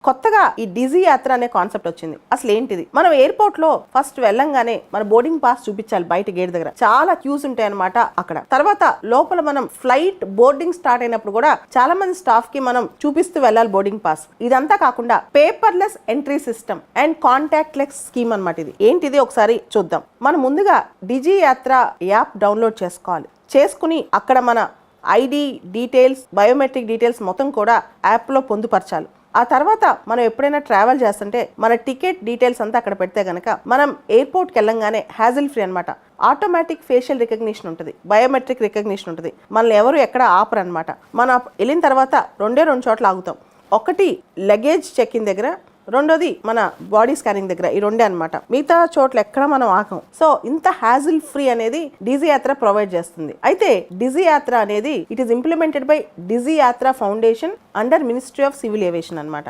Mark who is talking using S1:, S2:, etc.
S1: కొత్తగా ఈ డిజీ యాత్ర అనే కాన్సెప్ట్ వచ్చింది. అసలు ఏంటిది? మనం ఎయిర్పోర్ట్ లో ఫస్ట్ వెళ్ళంగానే మన బోర్డింగ్ పాస్ చూపించాలి బయట గేట్ దగ్గర. చాలా క్యూస్ ఉంటాయి అనమాట అక్కడ. తర్వాత లోపల మనం ఫ్లైట్ బోర్డింగ్ స్టార్ట్ అయినప్పుడు కూడా చాలా మంది స్టాఫ్ కి మనం చూపిస్తూ వెళ్ళాలి బోర్డింగ్ పాస్. ఇదంతా కాకుండా paperless entry system and contact less scheme అనమాట. ఇది ఏంటిది ఒకసారి చూద్దాం. మనం ముందుగా డిజీ యాత్ర యాప్ డౌన్లోడ్ చేసుకోవాలి. చేసుకుని అక్కడ మన ఐడి డీటెయిల్స్, బయోమెట్రిక్ డీటెయిల్స్ మొత్తం కూడా యాప్లో పొందుపరచాలి. ఆ తర్వాత మనం ఎప్పుడైనా ట్రావెల్ చేస్తుంటే మన టికెట్ డీటెయిల్స్ అంతా అక్కడ పెడితే గనక మనం ఎయిర్పోర్ట్కి వెళ్ళంగానే హ్యాజిల్ ఫ్రీ అనమాట. ఆటోమేటిక్ ఫేషియల్ రికగ్నిషన్ ఉంటుంది, బయోమెట్రిక్ రికగ్నిషన్ ఉంటుంది. మనల్ని ఎవరు ఎక్కడ ఆపరు అనమాట. మనం వెళ్ళిన తర్వాత రెండు చోట్ల ఆగుతాం. ఒకటి లగేజ్ చెక్ ఇన్ దగ్గర, రెండోది మన బాడీ స్కానింగ్ దగ్గర. ఈ రెండే అనమాట. మిగతా చోట్ల ఎక్కడ మనం ఆకం. సో ఇంత హ్యాజిల్ ఫ్రీ అనేది డిజీ యాత్ర ప్రొవైడ్ చేస్తుంది. అయితే డిజీ యాత్ర అనేది it is implemented by Digi Yatra Foundation under Ministry of Civil Aviation అనమాట.